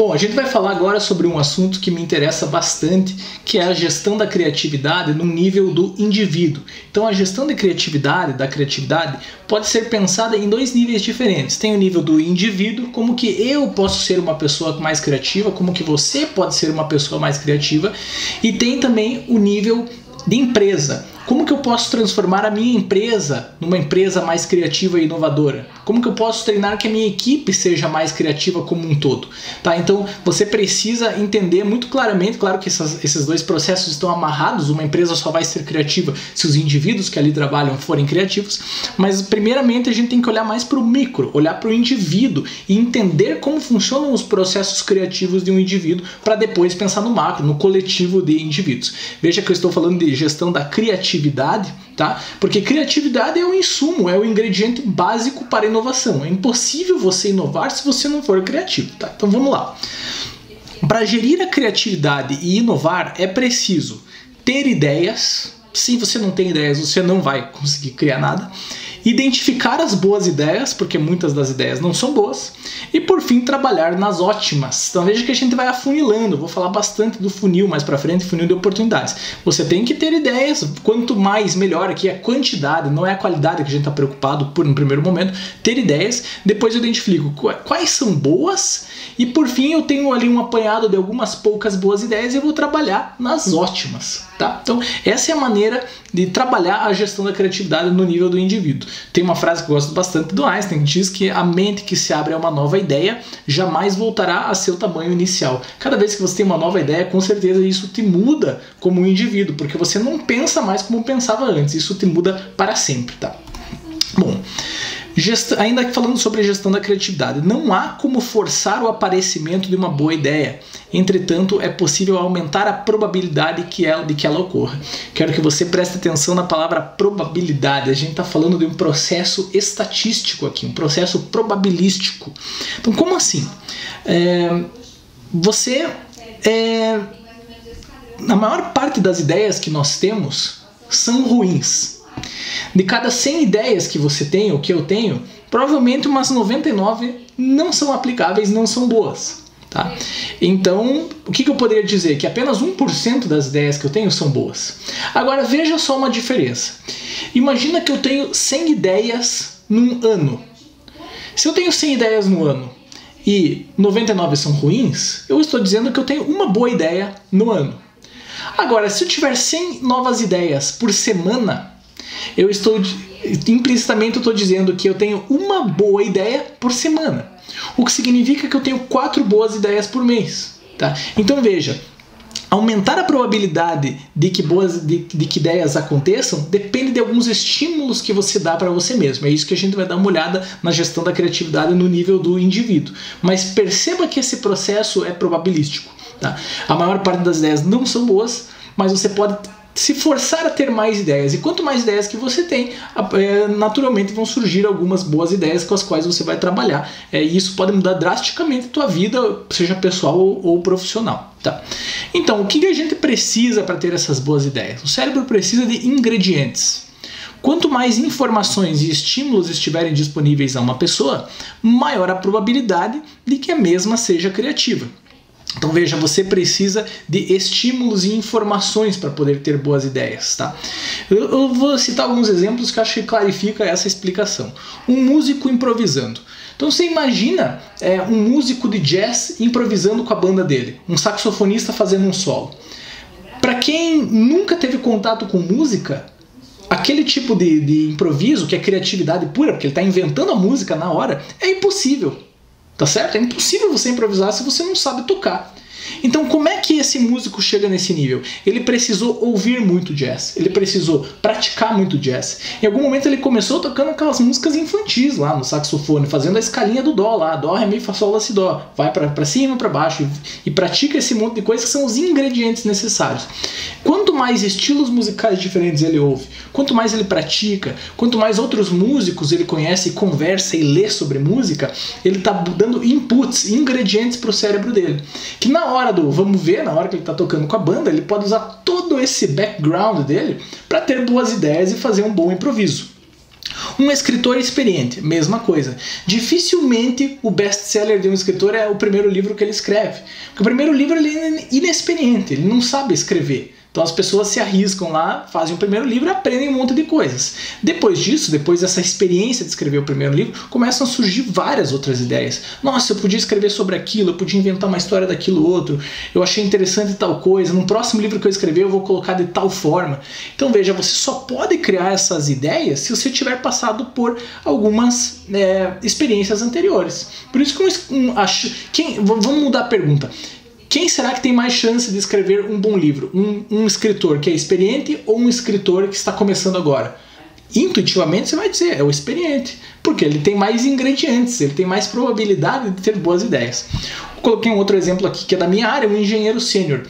Bom, a gente vai falar agora sobre um assunto que me interessa bastante, que é a gestão da criatividade no nível do indivíduo. Então a gestão da criatividade pode ser pensada em dois níveis diferentes. Tem o nível do indivíduo, como que eu posso ser uma pessoa mais criativa, como que você pode ser uma pessoa mais criativa, e tem também o nível de empresa. Como que eu posso transformar a minha empresa numa empresa mais criativa e inovadora? Como que eu posso treinar que a minha equipe seja mais criativa como um todo? Tá? Então você precisa entender muito claramente, claro que esses dois processos estão amarrados, uma empresa só vai ser criativa se os indivíduos que ali trabalham forem criativos, mas primeiramente a gente tem que olhar mais para o micro, olhar para o indivíduo e entender como funcionam os processos criativos de um indivíduo para depois pensar no macro, no coletivo de indivíduos. Veja que eu estou falando de gestão da criatividade, tá? Porque criatividade é o insumo, é o ingrediente básico para a inovação. É impossível você inovar se você não for criativo, tá? Então vamos lá. Para gerir a criatividade e inovar é preciso ter ideias. Se você não tem ideias, você não vai conseguir criar nada. Identificar as boas ideias, porque muitas das ideias não são boas, e por fim trabalhar nas ótimas. Então veja que a gente vai afunilando, vou falar bastante do funil mais para frente, funil de oportunidades. Você tem que ter ideias, quanto mais melhor, aqui é a quantidade, não é a qualidade que a gente está preocupado no primeiro momento, ter ideias, depois eu identifico quais são boas, e por fim eu tenho ali um apanhado de algumas poucas boas ideias e eu vou trabalhar nas ótimas. Tá? Então essa é a maneira de trabalhar a gestão da criatividade no nível do indivíduo. Tem uma frase que eu gosto bastante do Einstein, que diz que a mente que se abre a uma nova ideia jamais voltará a seu tamanho inicial. Cada vez que você tem uma nova ideia, com certeza isso te muda como um indivíduo, porque você não pensa mais como pensava antes, isso te muda para sempre. Tá? Bom, ainda falando sobre a gestão da criatividade, não há como forçar o aparecimento de uma boa ideia. Entretanto, é possível aumentar a probabilidade de que ela ocorra. Quero que você preste atenção na palavra probabilidade. A gente está falando de um processo estatístico aqui, um processo probabilístico. Então, como assim? A maior parte das ideias que nós temos são ruins. De cada 100 ideias que você tem, ou que eu tenho, provavelmente umas 99 não são aplicáveis, não são boas. Tá? Então, o que eu poderia dizer? Que apenas 1% das ideias que eu tenho são boas. Agora, veja só uma diferença. Imagina que eu tenho 100 ideias num ano. Se eu tenho 100 ideias no ano e 99 são ruins, eu estou dizendo que eu tenho uma boa ideia no ano. Agora, se eu tiver 100 novas ideias por semana, implicitamente eu estou dizendo que eu tenho uma boa ideia por semana. O que significa que eu tenho 4 boas ideias por mês. Tá? Então veja, aumentar a probabilidade de que ideias aconteçam depende de alguns estímulos que você dá para você mesmo. É isso que a gente vai dar uma olhada na gestão da criatividade no nível do indivíduo. Mas perceba que esse processo é probabilístico. Tá? A maior parte das ideias não são boas, mas você pode se forçar a ter mais ideias. E quanto mais ideias que você tem, naturalmente vão surgir algumas boas ideias com as quais você vai trabalhar. E isso pode mudar drasticamente a tua vida, seja pessoal ou profissional. Tá? Então, o que a gente precisa para ter essas boas ideias? O cérebro precisa de ingredientes. Quanto mais informações e estímulos estiverem disponíveis a uma pessoa, maior a probabilidade de que a mesma seja criativa. Então veja, você precisa de estímulos e informações para poder ter boas ideias. Tá? Eu vou citar alguns exemplos que eu acho que clarifica essa explicação. Um músico improvisando. Então você imagina um músico de jazz improvisando com a banda dele, um saxofonista fazendo um solo. Para quem nunca teve contato com música, aquele tipo de improviso, que é criatividade pura, porque ele está inventando a música na hora, é impossível. Tá certo? É impossível você improvisar se você não sabe tocar. Então, como é que esse músico chega nesse nível? Ele precisou ouvir muito jazz, ele precisou praticar muito jazz. Em algum momento ele começou tocando aquelas músicas infantis lá no saxofone, fazendo a escalinha do dó lá, dó, ré, mi, fá, sol, lá, si, dó. Vai para cima, para baixo e pratica esse monte de coisas que são os ingredientes necessários. Quanto mais estilos musicais diferentes ele ouve, quanto mais ele pratica, quanto mais outros músicos ele conhece, conversa e lê sobre música, ele está dando inputs, ingredientes para o cérebro dele. Que na hora vamos ver, na hora que ele está tocando com a banda, ele pode usar todo esse background dele para ter boas ideias e fazer um bom improviso. Um escritor experiente, mesma coisa. Dificilmente o best-seller de um escritor é o primeiro livro que ele escreve. Porque o primeiro livro ele é inexperiente, ele não sabe escrever. Então as pessoas se arriscam lá, fazem o primeiro livro e aprendem um monte de coisas. Depois disso, depois dessa experiência de escrever o primeiro livro, começam a surgir várias outras ideias. Nossa, eu podia escrever sobre aquilo, eu podia inventar uma história daquilo outro, eu achei interessante tal coisa, no próximo livro que eu escrever eu vou colocar de tal forma. Então veja, você só pode criar essas ideias se você tiver passado por algumas experiências anteriores. Por isso que vamos mudar a pergunta. Quem será que tem mais chance de escrever um bom livro? Um escritor que é experiente ou um escritor que está começando agora? Intuitivamente você vai dizer, é o experiente, porque ele tem mais ingredientes, ele tem mais probabilidade de ter boas ideias. Coloquei um outro exemplo aqui que é da minha área, um engenheiro sênior.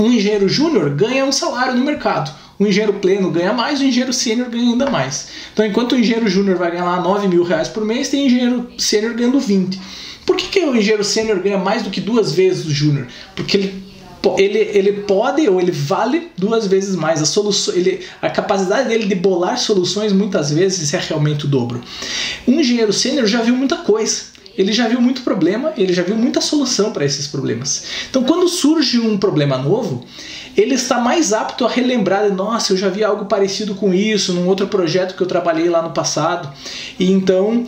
Um engenheiro júnior ganha um salário no mercado. O engenheiro pleno ganha mais, o engenheiro sênior ganha ainda mais. Então enquanto o engenheiro júnior vai ganhar lá R$9.000 por mês, tem engenheiro sênior ganhando 20. Por que o engenheiro sênior ganha mais do que 2 vezes o júnior? Porque ele pode ou ele vale 2 vezes mais. A capacidade dele de bolar soluções muitas vezes é realmente o dobro. Um engenheiro sênior já viu muita coisa. Ele já viu muito problema, ele já viu muita solução para esses problemas. Então quando surge um problema novo, ele está mais apto a relembrar de, nossa, eu já vi algo parecido com isso num outro projeto que eu trabalhei lá no passado. E então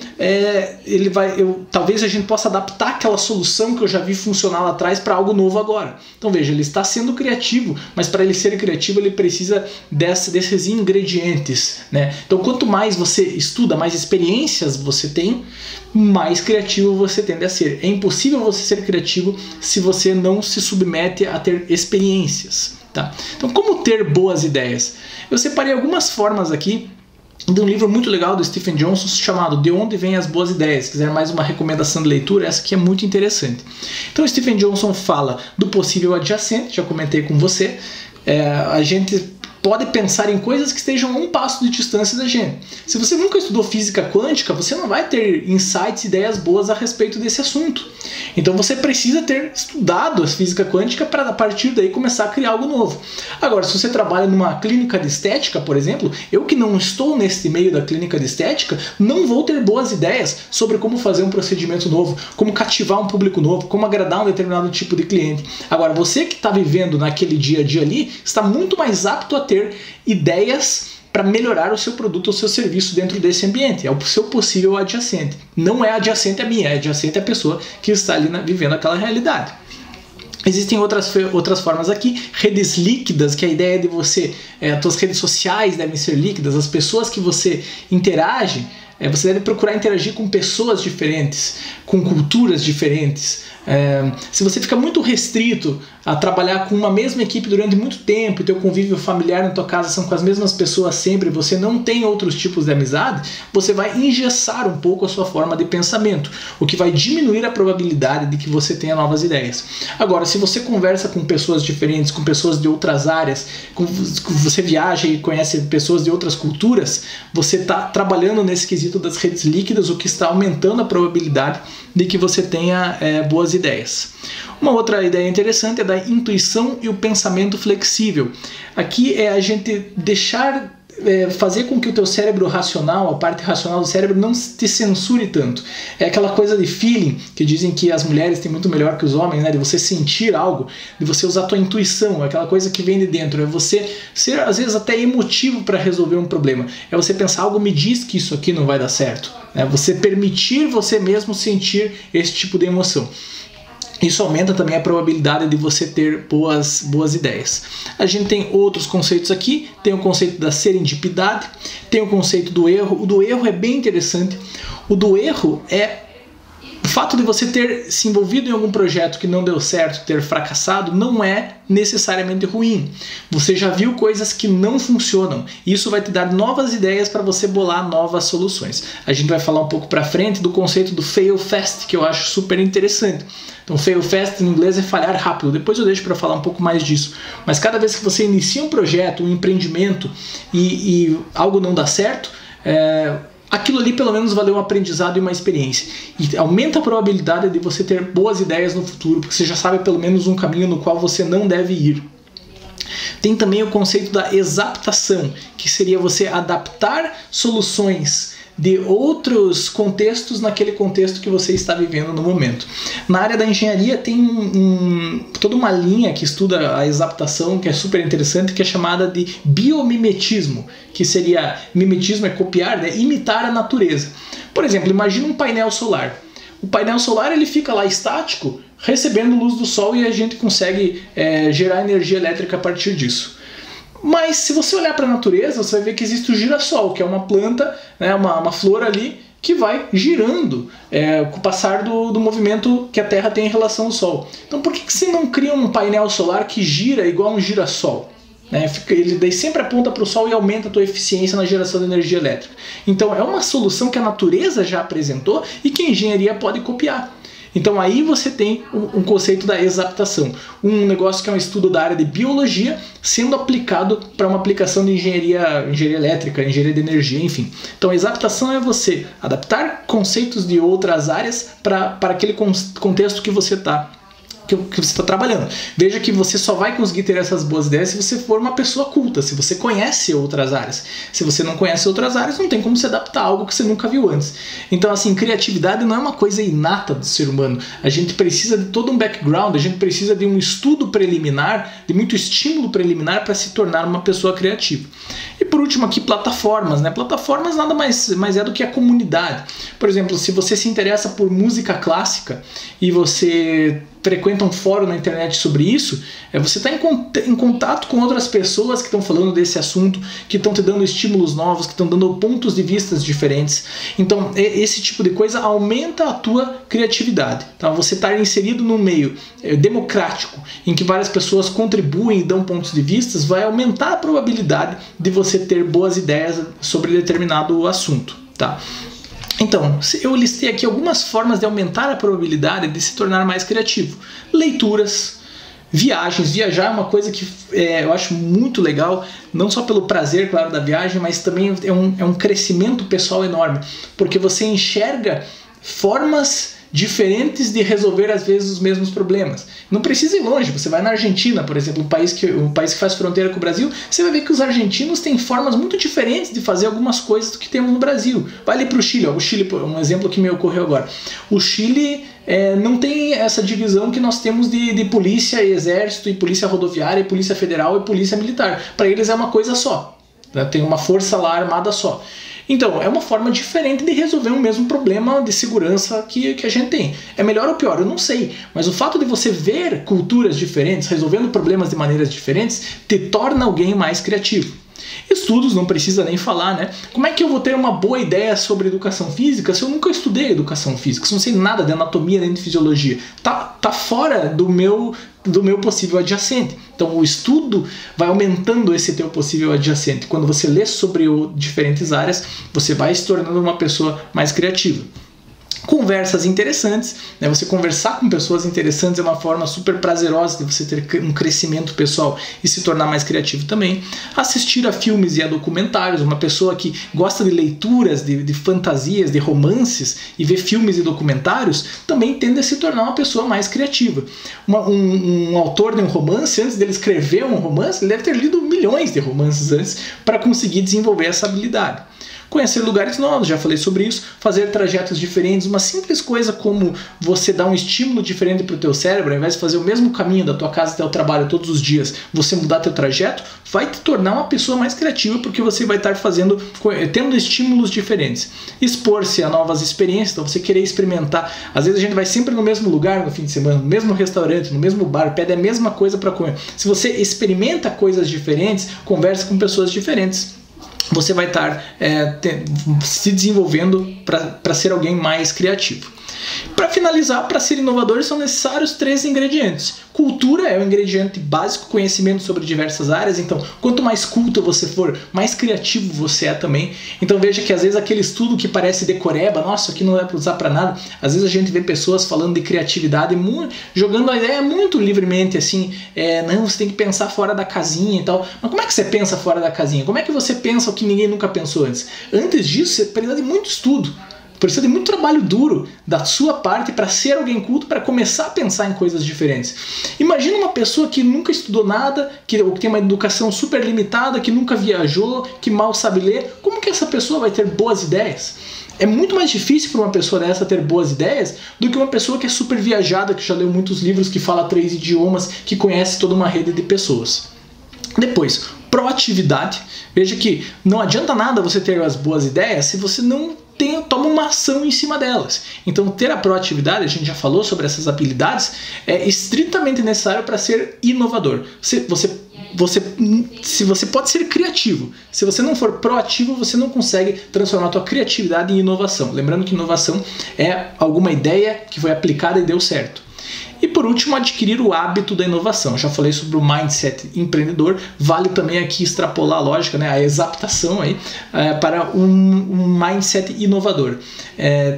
talvez a gente possa adaptar aquela solução que eu já vi funcionar lá atrás para algo novo agora. Então veja, ele está sendo criativo, mas para ele ser criativo ele precisa desses ingredientes, né? Então quanto mais você estuda, mais experiências você tem, mais criativo você tende a ser. É impossível você ser criativo se você não se submete a ter experiências. Tá? Então, como ter boas ideias? Eu separei algumas formas aqui de um livro muito legal do Stephen Johnson chamado De Onde Vêm as Boas Ideias. Se quiser mais uma recomendação de leitura, essa aqui é muito interessante. Então, o Stephen Johnson fala do possível adjacente, já comentei com você. A gente pode pensar em coisas que estejam a um passo de distância da gente. Se você nunca estudou física quântica, você não vai ter insights, ideias boas a respeito desse assunto. Então você precisa ter estudado a física quântica para a partir daí começar a criar algo novo. Agora, se você trabalha numa clínica de estética, por exemplo, eu que não estou nesse meio da clínica de estética, não vou ter boas ideias sobre como fazer um procedimento novo, como cativar um público novo, como agradar um determinado tipo de cliente. Agora, você que está vivendo naquele dia a dia ali, está muito mais apto a ter ideias para melhorar o seu produto ou seu serviço dentro desse ambiente. É o seu possível adjacente. Não é adjacente a mim, é adjacente à pessoa que está ali vivendo aquela realidade. Existem outras formas aqui, redes líquidas, que a ideia de você, as suas redes sociais devem ser líquidas, as pessoas que você interage, você deve procurar interagir com pessoas diferentes, com culturas diferentes. Se você fica muito restrito a trabalhar com uma mesma equipe durante muito tempo, e teu convívio familiar na tua casa são com as mesmas pessoas sempre, você não tem outros tipos de amizade, você vai engessar um pouco a sua forma de pensamento, o que vai diminuir a probabilidade de que você tenha novas ideias. Agora, se você conversa com pessoas diferentes, com pessoas de outras áreas, você viaja e conhece pessoas de outras culturas, você está trabalhando nesse quesito das redes líquidas, o que está aumentando a probabilidade de que você tenha boas ideias. Uma outra ideia interessante é da intuição e o pensamento flexível. Aqui é a gente fazer com que o teu cérebro racional, a parte racional do cérebro, não te censure tanto. É aquela coisa de feeling, que dizem que as mulheres têm muito melhor que os homens, né? De você sentir algo, de você usar a tua intuição, aquela coisa que vem de dentro. É você ser, às vezes, até emotivo para resolver um problema. É você pensar, algo me diz que isso aqui não vai dar certo. É você permitir você mesmo sentir esse tipo de emoção. Isso aumenta também a probabilidade de você ter boas ideias. A gente tem outros conceitos aqui, tem o conceito da serendipidade, tem o conceito do erro. O do erro é bem interessante. O do erro é o fato de você ter se envolvido em algum projeto que não deu certo, ter fracassado, não é necessariamente ruim. Você já viu coisas que não funcionam. Isso vai te dar novas ideias para você bolar novas soluções. A gente vai falar um pouco para frente do conceito do fail fast, que eu acho super interessante. Então, fail fast em inglês é falhar rápido. Depois eu deixo para falar um pouco mais disso. Mas cada vez que você inicia um projeto, um empreendimento e algo não dá certo, aquilo ali pelo menos valeu um aprendizado e uma experiência. E aumenta a probabilidade de você ter boas ideias no futuro, porque você já sabe pelo menos um caminho no qual você não deve ir. Tem também o conceito da exaptação, que seria você adaptar soluções de outros contextos naquele contexto que você está vivendo no momento. Na área da engenharia tem toda uma linha que estuda a exaptação, que é super interessante, que é chamada de biomimetismo, que seria, mimetismo é copiar, né, imitar a natureza. Por exemplo, imagina um painel solar. O painel solar ele fica lá estático, recebendo luz do sol, e a gente consegue gerar energia elétrica a partir disso. Mas se você olhar para a natureza, você vai ver que existe o girassol, que é uma planta, né, uma flor ali, que vai girando com o passar do movimento que a Terra tem em relação ao Sol. Então por que você não cria um painel solar que gira igual um girassol? Ele daí sempre aponta para o Sol e aumenta a tua eficiência na geração de energia elétrica. Então é uma solução que a natureza já apresentou e que a engenharia pode copiar. Então aí você tem um conceito da exaptação, um negócio que é um estudo da área de biologia sendo aplicado para uma aplicação de engenharia elétrica, engenharia de energia, enfim. Então a exaptação é você adaptar conceitos de outras áreas para aquele contexto que você está trabalhando. Veja que você só vai conseguir ter essas boas ideias se você for uma pessoa culta, se você conhece outras áreas. Se você não conhece outras áreas, não tem como se adaptar a algo que você nunca viu antes. Então, assim, criatividade não é uma coisa inata do ser humano. A gente precisa de todo um background, a gente precisa de um estudo preliminar, de muito estímulo preliminar para se tornar uma pessoa criativa. E por último aqui, plataformas, né? Plataformas nada mais é do que a comunidade. Por exemplo, se você se interessa por música clássica e você frequenta um fórum na internet sobre isso, você está em contato com outras pessoas que estão falando desse assunto, que estão te dando estímulos novos, que estão dando pontos de vista diferentes. Então, esse tipo de coisa aumenta a tua criatividade. Tá? Você estar inserido num meio democrático, em que várias pessoas contribuem e dão pontos de vista, vai aumentar a probabilidade de você ter boas ideias sobre determinado assunto. Tá? Então, eu listei aqui algumas formas de aumentar a probabilidade de se tornar mais criativo. Leituras, viagens. Viajar é uma coisa que eu acho muito legal, não só pelo prazer, claro, da viagem, mas também é um crescimento pessoal enorme, porque você enxerga formas diferentes de resolver às vezes os mesmos problemas. Não precisa ir longe, você vai na Argentina, por exemplo, um país que faz fronteira com o Brasil, você vai ver que os argentinos têm formas muito diferentes de fazer algumas coisas do que temos no Brasil. Vai ali para o Chile, um exemplo que me ocorreu agora. O Chile não tem essa divisão que nós temos de polícia e exército, e polícia rodoviária, e polícia federal e polícia militar. Para eles é uma coisa só, né? Tem uma força lá armada só. Então, é uma forma diferente de resolver um mesmo problema de segurança que a gente tem. É melhor ou pior? Eu não sei. Mas o fato de você ver culturas diferentes, resolvendo problemas de maneiras diferentes, te torna alguém mais criativo. Estudos, não precisa nem falar, né? Como é que eu vou ter uma boa ideia sobre educação física se eu nunca estudei educação física? Se eu não sei nada de anatomia nem de fisiologia? Tá fora do meu possível adjacente. Então o estudo vai aumentando esse teu possível adjacente. Quando você lê sobre diferentes áreas, você vai se tornando uma pessoa mais criativa. Conversas interessantes, né? Você conversar com pessoas interessantes é uma forma super prazerosa de você ter um crescimento pessoal e se tornar mais criativo também. Assistir a filmes e a documentários, uma pessoa que gosta de leituras, de fantasias, de romances e ver filmes e documentários, também tende a se tornar uma pessoa mais criativa. Um autor de um romance, antes dele escrever um romance, ele deve ter lido milhões de romances antes para conseguir desenvolver essa habilidade. Conhecer lugares novos, já falei sobre isso, fazer trajetos diferentes, uma simples coisa como você dar um estímulo diferente para o teu cérebro, ao invés de fazer o mesmo caminho da tua casa até o trabalho todos os dias, você mudar teu trajeto, vai te tornar uma pessoa mais criativa, porque você vai estar tendo estímulos diferentes. Expor-se a novas experiências, então você querer experimentar. Às vezes a gente vai sempre no mesmo lugar no fim de semana, no mesmo restaurante, no mesmo bar, pede a mesma coisa para comer. Se você experimenta coisas diferentes, conversa com pessoas diferentes, você vai estar se desenvolvendo para ser alguém mais criativo. Para finalizar, para ser inovador, são necessários 3 ingredientes. Cultura é o ingrediente básico, conhecimento sobre diversas áreas. Então, quanto mais culto você for, mais criativo você é também. Então veja que às vezes aquele estudo que parece decoreba, nossa, aqui não dá para usar para nada. Às vezes a gente vê pessoas falando de criatividade, jogando a ideia muito livremente, assim, não, você tem que pensar fora da casinha e tal. Mas como é que você pensa fora da casinha? Como é que você pensa o que ninguém nunca pensou antes? Antes disso, você precisa de muito estudo. Precisa de muito trabalho duro da sua parte para ser alguém culto, para começar a pensar em coisas diferentes. Imagina uma pessoa que nunca estudou nada, que tem uma educação super limitada, que nunca viajou, que mal sabe ler. Como que essa pessoa vai ter boas ideias? É muito mais difícil para uma pessoa dessa ter boas ideias do que uma pessoa que é super viajada, que já leu muitos livros, que fala 3 idiomas, que conhece toda uma rede de pessoas. Depois, proatividade. Veja que não adianta nada você ter as boas ideias se você não toma uma ação em cima delas. Então, ter a proatividade, a gente já falou sobre essas habilidades, é estritamente necessário para ser inovador. Se você pode ser criativo, se você não for proativo, você não consegue transformar a tua criatividade em inovação. Lembrando que inovação é alguma ideia que foi aplicada e deu certo. E por último, adquirir o hábito da inovação. Já falei sobre o mindset empreendedor, vale também aqui extrapolar a lógica, né, a exaptação aí, para um mindset inovador.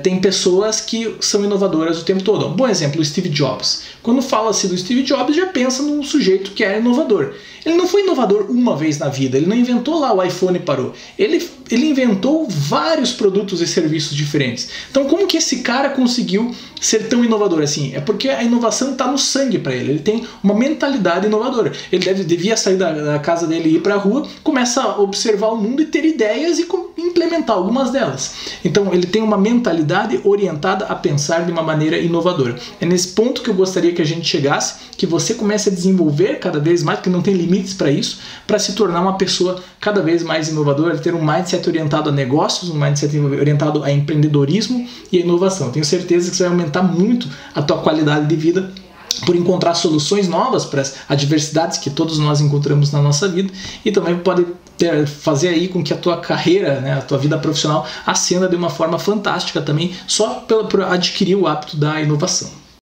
Tem pessoas que são inovadoras o tempo todo. Um bom exemplo, o Steve Jobs. Quando fala-se do Steve Jobs, já pensa num sujeito que é inovador. Ele não foi inovador uma vez na vida, ele não inventou lá o iPhone e parou. Ele inventou vários produtos e serviços diferentes. Então, como que esse cara conseguiu ser tão inovador assim? É porque a inovação está no sangue para ele. Ele tem uma mentalidade inovadora. Ele devia sair da casa dele e ir para a rua, começa a observar o mundo e ter ideias e implementar algumas delas. Então, ele tem uma mentalidade orientada a pensar de uma maneira inovadora. É nesse ponto que eu gostaria que a gente chegasse, que você comece a desenvolver cada vez mais, porque não tem limites para isso, para se tornar uma pessoa cada vez mais inovadora, ter um mindset orientado a negócios, um mindset orientado a empreendedorismo e a inovação. Tenho certeza que você vai aumentar muito a tua qualidade de vida por encontrar soluções novas para as adversidades que todos nós encontramos na nossa vida, e também pode fazer aí com que a tua carreira, né, a tua vida profissional ascenda de uma forma fantástica também, só por adquirir o hábito da inovação.